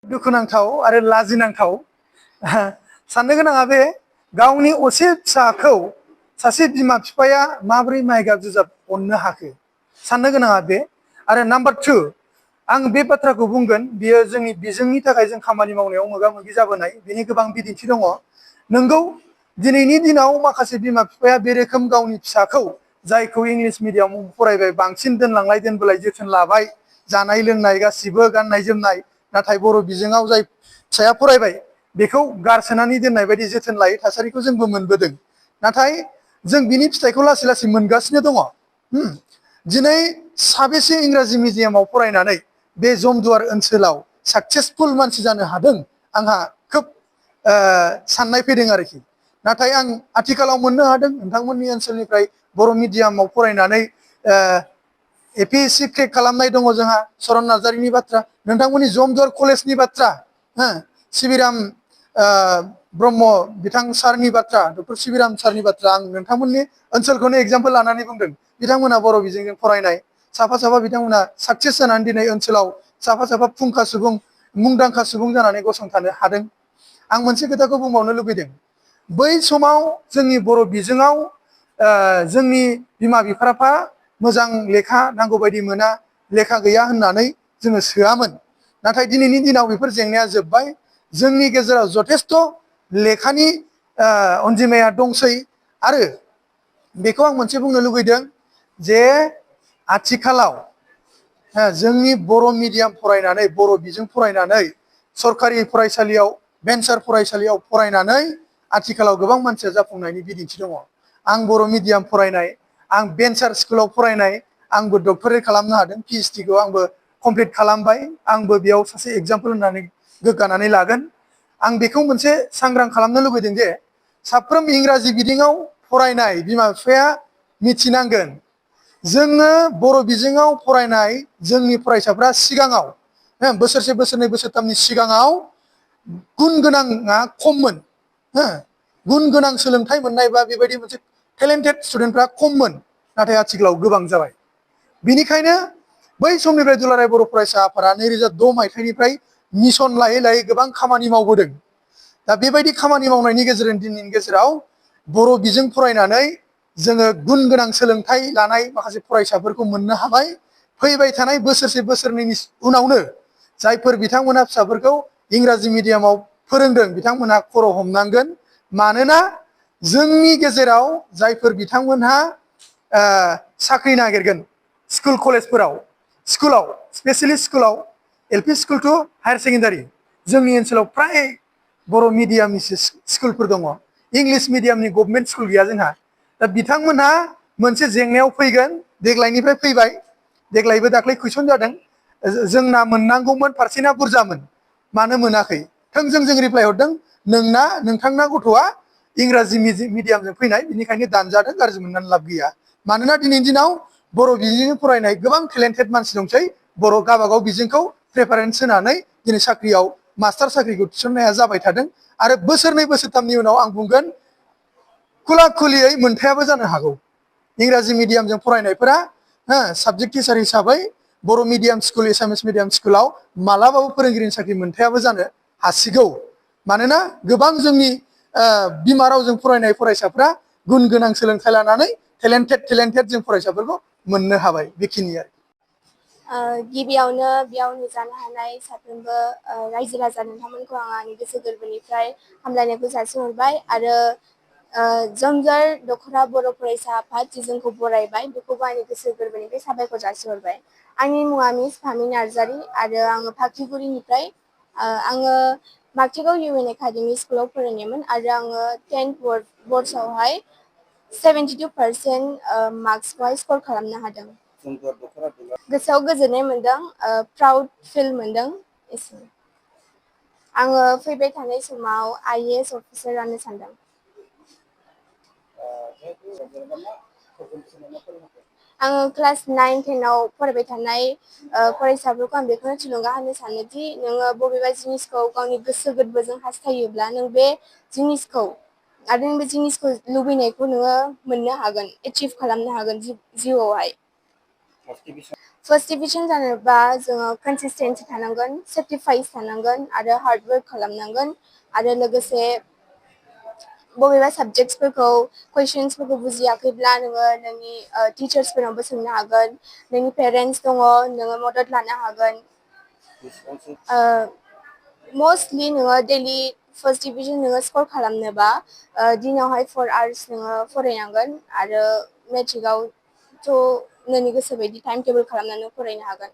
दुखुनांथाव आरो लाजिनांथाव साननो गोनाङा बे गावनि असे फिसाखौ सासे बिमा बिफाया माबोरै माइगाब जुजाब अननो हाखो साननो गोनाङा बे आरो नाम्बार 2 आं बे बाथ्राखौ बुंगोन बियो जोंनि बिजोंनि थाखाय जों खामानि मावनायाव मोगा-मोगि जाबोनाय बिनि गोबां बिदिन्थि दङ नंगौ दिनैनि दिनाव माखासे बिमा बिफाया बे रोखोम गावनि फिसाखौ जायखौ इंलिश मिडियामाव फरायबाय बांसिन दोनलांलाय दोनबोलाय जोथोन लाबाय जानाय लोंनाय गासिबो गाननाय जोमनाय नाथाय बर' बिजोङाव जाय फिसाया फरायबाय बेखौ गारसोनानै दोननाय बायदि जोथोन लायै थासारिखौ जोंबो मोनबोदों नाथाय जों बिनि फिथाइखौ लासै लासै मोनगासिनो दङ दिनै साबेसे इंराजि मिडियामाव फरायनानै बे जमदुवार ओनसोलाव साक्सेसफुल मानसि जानो हादों आंहा खोब साननाय फैदों आरोखि नाथाय आं आथिखालाव मोननो हादों नोंथांमोननि ओनसोलनिफ्राय बर' मिडियामाव फरायनानै APSC क्रेक खालामनाय दङ जोंहा चरन नार्जारिनि बाथ्रा नोंथांमोननि जमदुवार कलेजनि बाथ्रा सिबिराम ब्रह्म बिथां सारनि बाथ्रा डक्टर सिबिराम सारनि बाथ्रा आं नोंथांमोननि ओनसोलखौनो एग्जाम्पल लानानै बुंदों बिथांमोना बर' बिजोंजों फरायनाय साफा साफा बिथांमोना साक्सेस जानानै दिनै ओनसोलाव साफा साफा फुंखा सुबुं मुंदांखा सुबुं जानानै गसंथानो हादों आं मोनसे खोथाखौ बुंबावनो लुबैदों बै समाव जोंनि बर' बिजोङाव जोंनि बिमा बिफाफ्रा मोजां लेखा नांगौ बायदि मोना लेखा गैया होननानै जोङो सोआमोन नाथाय दिनैनि दिनाव बेफोर जेंनाया जोब्बाय जोंनि गेजेराव जथेस्थ लेखानि अनजिमाया दंसै आरो बेखौ आं मोनसे बुंनो लुबैदों जे आथिखालाव जोंनि बर' मिडियाम फरायनानै बर' बिजों फरायनानै सरकारि फरायसालियाव भेन्सार फरायसालियाव फरायनानै आथिखालाव गोबां मानसिया जाफुंनायनि बिदिन्थि दङ आं बर' मिडियाम फरायनाय आं भेन्सार स्कुलाव फरायनाय आंबो डक्टरेट खालामनो हादों PhD खौ आंबो कमप्लिट खालामबाय आंबो बेयाव सासे एग्जाम्पल होननानै गोग्गानानै लागोन आं बेखौ मोनसे सांग्रां खालामनो लुबैदों जे साफ्रोम इंराजि बिजोङाव फरायनाय बिमा बिफाया मिथिनांगोन जोङो बर' बिजोङाव फरायनाय जोंनि फरायसाफ्रा सिगाङाव बोसोरसे बोसोरनै बोसोरथामनि सिगाङाव गुन गोनाङा खममोन गुन गोनां सोलोंथाइ मोननाय बा बेबायदि मोनसे टेलेन्टेड स्टुडेन्टफ्रा खममोन नाथाय आथिखालाव गोबां जाबाय बिनिखायनो बै समनिफ्राय दुलाराय बर' फरायसा आफादा 2006 मायथाइनिफ्राय मिशन लायै लायै गोबां खामानि मावबोदों दा बेबायदि खामानि मावनायनि गेजेरजों दिनैनि गेजेराव बर' बिजों फरायनानै जोङो गुन गोनां सोलोंथाइ लानाय माखासे फरायसाफोरखौ मोननो हाबाय फैबाय थानाय बोसोरसे बोसोरनैनि उनावनो जायफोर बिथांमोना फिसाफोरखौ इंराजि मिडियामाव फोरोंदों बिथांमोनहा खर' हमनांगोन मानोना जोंनि गेजेराव जायफोर बिथांमोनहा साख्रि नागिरगोन स्कुल कलेजफोराव स्कुलाव स्पेसियेलि स्कुलाव LP school to higher secondary जोंनि ओनसोलाव फ्राय बर' मिडियामनि स्कुलफोर दङ इंलिश मिडियामनि गभर्नमेन्ट स्कुल गैया जोंहा दा बिथांमोनहा मोनसे जेंनायाव फैगोन देग्लायनिफ्राय फैबाय देग्लायबो दाख्लै कुइसन जादों जोंना मोननांगौमोन पारसेन्टआ बुरजामोन मानो मोनाखै थोंजों जों रिप्लाइ हरदों नोंथांना गथ'आ इंराजि मिडियामजों फैनाय बिनिखायनो दानजादों गाज्रि मोननानै लाब गैया मानोना दिनैनि दिनाव बर' बिजोंजों फरायनाय गोबां टेलेन्टेड मानसि दंसै बर' गावबागाव बिजोंखौ प्रेफारेन्स होनानै दिनै साख्रियाव मास्टार साख्रिखौ थिसननाया जाबाय थादों आरो बोसोरनै बोसोरथामनि उनाव आं बुंगोन खुला खुलियै मोनथायाबो जानो हागौ इंराजि मिडियामजों फरायनायफोरा साबजेक्ट टिचार हिसाबै बर' मिडियाम स्कुल एसामिस मिडियाम स्कुलाव मालाबाबो फोरोंगिरिनि साख्रि मोनथायाबो जानो हासिगौ मानोना गोबां जोंनि बिमा रावजों फरायनाय फरायसाफ्रा गुन गोनां सोलोंथाइ लानानै टेलेन्टेड जों फरायसाफोरखौ मोननो हाबाय बेखिनि आरो गिबियावनो बेयाव नुजानो हानाय साफ्रोमबो रायजो राजा नोंथांमोनखौ आं आंनि गोसो गोरबोनिफ्राय हामलायनायखौ जासिहरबाय आरो जमदुवार दख'रा बर' फरायसा आफाद जि जोंखौ बरायबाय बेखौबो आंनि गोसो गोरबोनिफ्राय साबायखर जासिहरबाय आंनि मुङा मिस फामि नार्जारि आरो आङो फाख्रिगुरिनिफ्राय आङो मार्टिगाव UN एकाडेमि स्कुलाव फरायनायमोन आरो आङो 10th बर्ड्सआवहाय 72% मार्क्सखौहाय स्कर खालामनो हादों गोसोआव गोजोननाय मोनदों प्राउड फिल मोनदों एसेनो आङो फैबाय थानाय समाव IAS अफिसार जानो सानदों आङो क्लास 9-10 आव फरायबाय थानाय फरायसाफोरखौ आं बेखौनो थुलुंगा होनो सानोदि नोङो बबेबा जिनिसखौ गावनि गोसो गोरबोजों हास्थायोब्ला नों बे जिनिसखौ आरो नों बे जिनिसखौ लुबैनायखौ नोङो मोननो हागोन एचिभ खालामनो हागोन जिउआवहाय फार्स्ट डिभिजन जानोबा जोङो कनसिस्टेन्सि थानांगोन, सेक्रिफाइस थानांगोन आरो हार्ड वर्क खालामनांगोन आरो लोगोसे बबेबा साबजेक्ट्सफोरखौ कुइसन्सफोरखौ बुजियाखैब्ला नोङो नोंनि टिचार्सफोरनावबो सोंनो हागोन, नोंनि पेरेन्टस दङ नोङो मदद लानो हागोन। मस्टलि नोङो डेलि फार्स्ट डिभिजन नोङो स्कर खालामनोबा दिनावहाय 4 आवार्स नोङो फरायनांगोन आरो मेट्रिकआवथ' नोंनि गोसो बायदि टाइम टेबोल खालामनानै फरायनो हागोन।